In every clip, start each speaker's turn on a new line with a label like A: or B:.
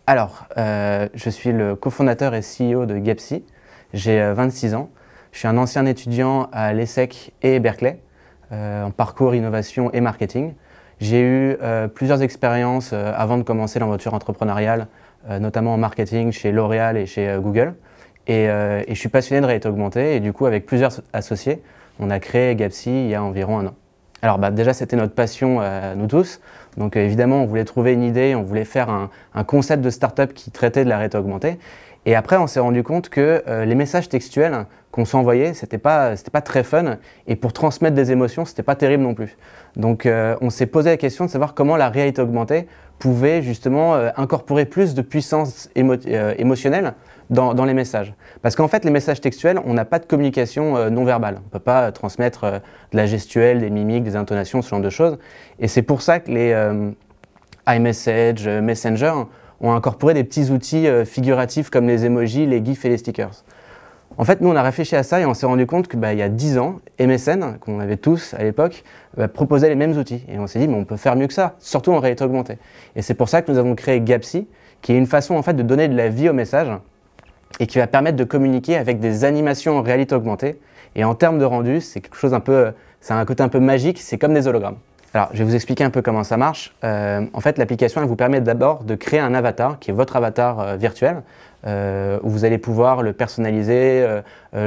A: Alors, je suis le cofondateur et CEO de Gapsi. J'ai 26 ans. Je suis un ancien étudiant à l'ESSEC et Berkeley, en parcours innovation et marketing. J'ai eu plusieurs expériences avant de commencer l'aventure entrepreneuriale, notamment en marketing chez L'Oréal et chez Google. Et je suis passionné de réalité augmentée et du coup, avec plusieurs associés, on a créé Gapsi il y a environ un an. Alors déjà, c'était notre passion nous tous. Donc évidemment, on voulait trouver une idée, on voulait faire un concept de start-up qui traitait de la réalité augmentée. Et après, on s'est rendu compte que les messages textuels qu'on s'envoyait, c'était pas très fun. Et pour transmettre des émotions, c'était pas terrible non plus. Donc on s'est posé la question de savoir comment la réalité augmentée pouvait justement incorporer plus de puissance émotionnelle dans les messages. Parce qu'en fait, les messages textuels, on n'a pas de communication non verbale. On ne peut pas transmettre de la gestuelle, des mimiques, des intonations, ce genre de choses. Et c'est pour ça que les iMessage, Messenger ont incorporé des petits outils figuratifs comme les emojis, les gifs et les stickers. En fait, nous, on a réfléchi à ça et on s'est rendu compte qu'il y a 10 ans, MSN, qu'on avait tous à l'époque, proposait les mêmes outils. Et on s'est dit, mais on peut faire mieux que ça, surtout en réalité augmentée. Et c'est pour ça que nous avons créé Gapsi, qui est une façon en fait, de donner de la vie au message et qui va permettre de communiquer avec des animations en réalité augmentée. Et en termes de rendu, c'est quelque chose ça a un côté un peu magique, c'est comme des hologrammes. Alors, je vais vous expliquer un peu comment ça marche. En fait, l'application, elle vous permet d'abord de créer un avatar, qui est votre avatar virtuel, où vous allez pouvoir le personnaliser,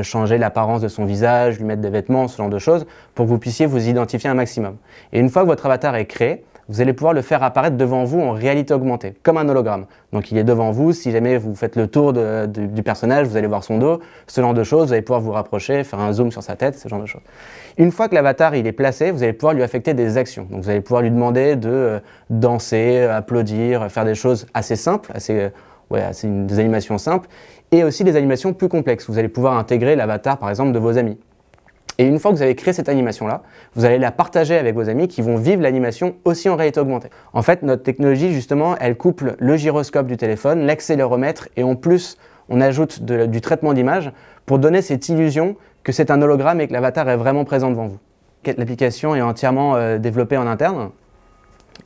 A: changer l'apparence de son visage, lui mettre des vêtements, ce genre de choses, pour que vous puissiez vous identifier un maximum. Et une fois que votre avatar est créé, vous allez pouvoir le faire apparaître devant vous en réalité augmentée, comme un hologramme. Donc il est devant vous, si jamais vous faites le tour du personnage, vous allez voir son dos, ce genre de choses, vous allez pouvoir vous rapprocher, faire un zoom sur sa tête, ce genre de choses. Une fois que l'avatar il est placé, vous allez pouvoir lui affecter des actions. Donc vous allez pouvoir lui demander de danser, applaudir, faire des choses assez simples, des animations simples, et aussi des animations plus complexes. Vous allez pouvoir intégrer l'avatar par exemple de vos amis. Et une fois que vous avez créé cette animation-là, vous allez la partager avec vos amis qui vont vivre l'animation aussi en réalité augmentée. En fait, notre technologie, justement, elle couple le gyroscope du téléphone, l'accéléromètre et en plus, on ajoute du traitement d'image pour donner cette illusion que c'est un hologramme et que l'avatar est vraiment présent devant vous. L'application est entièrement développée en interne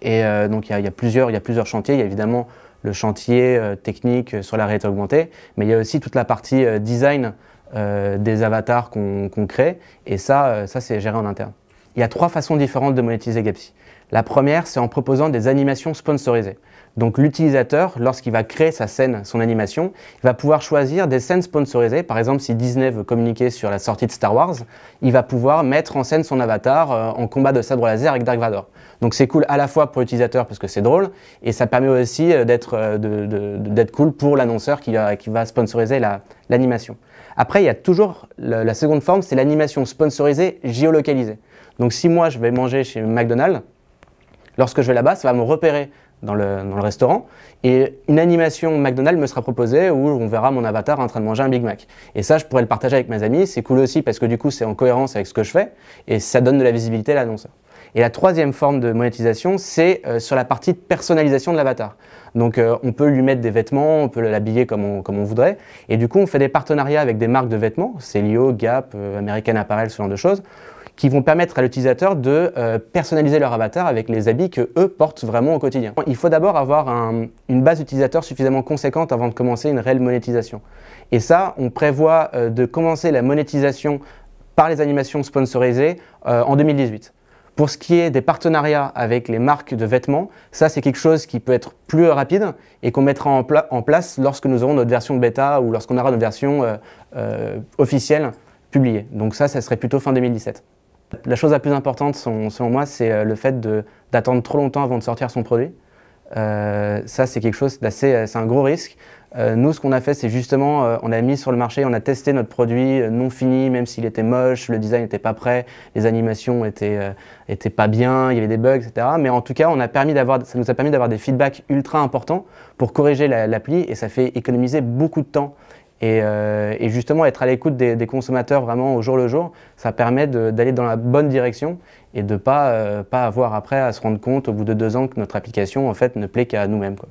A: et donc il y a plusieurs chantiers. Il y a évidemment le chantier technique sur la réalité augmentée, mais il y a aussi toute la partie design des avatars qu'on crée et ça c'est géré en interne. Il y a 3 façons différentes de monétiser Gapsi. La première, c'est en proposant des animations sponsorisées. Donc l'utilisateur, lorsqu'il va créer sa scène, son animation, il va pouvoir choisir des scènes sponsorisées. Par exemple, si Disney veut communiquer sur la sortie de Star Wars, il va pouvoir mettre en scène son avatar en combat de sabre laser avec Dark Vador. Donc c'est cool à la fois pour l'utilisateur parce que c'est drôle et ça permet aussi d'être cool pour l'annonceur qui va sponsoriser l'animation. Après, il y a toujours la seconde forme, c'est l'animation sponsorisée géolocalisée. Donc si moi je vais manger chez McDonald's, lorsque je vais là-bas, ça va me repérer dans le restaurant et une animation McDonald's me sera proposée où on verra mon avatar en train de manger un Big Mac. Et ça, je pourrais le partager avec mes amis. C'est cool aussi parce que du coup, c'est en cohérence avec ce que je fais et ça donne de la visibilité à l'annonceur. Et la troisième forme de monétisation, c'est sur la partie de personnalisation de l'avatar. Donc on peut lui mettre des vêtements, on peut l'habiller comme on voudrait. Et du coup, on fait des partenariats avec des marques de vêtements, Célio, Gap, American Apparel, ce genre de choses, qui vont permettre à l'utilisateur de personnaliser leur avatar avec les habits que eux portent vraiment au quotidien. Il faut d'abord avoir une base d'utilisateurs suffisamment conséquente avant de commencer une réelle monétisation. Et ça, on prévoit de commencer la monétisation par les animations sponsorisées en 2018. Pour ce qui est des partenariats avec les marques de vêtements, ça c'est quelque chose qui peut être plus rapide et qu'on mettra en place lorsque nous aurons notre version bêta ou lorsqu'on aura notre version officielle publiée. Donc ça serait plutôt fin 2017. La chose la plus importante, selon moi, c'est le fait d'attendre trop longtemps avant de sortir son produit. Ça, c'est quelque chose c'est un gros risque. Nous, ce qu'on a fait, c'est justement, on a mis sur le marché, on a testé notre produit non fini, même s'il était moche, le design n'était pas prêt, les animations étaient pas bien, il y avait des bugs, etc. Mais en tout cas, ça nous a permis d'avoir des feedbacks ultra importants pour corriger l'appli et ça fait économiser beaucoup de temps. Et justement, être à l'écoute des consommateurs vraiment au jour le jour, ça permet d'aller dans la bonne direction et de pas avoir après à se rendre compte au bout de 2 ans que notre application en fait ne plaît qu'à nous-mêmes, quoi.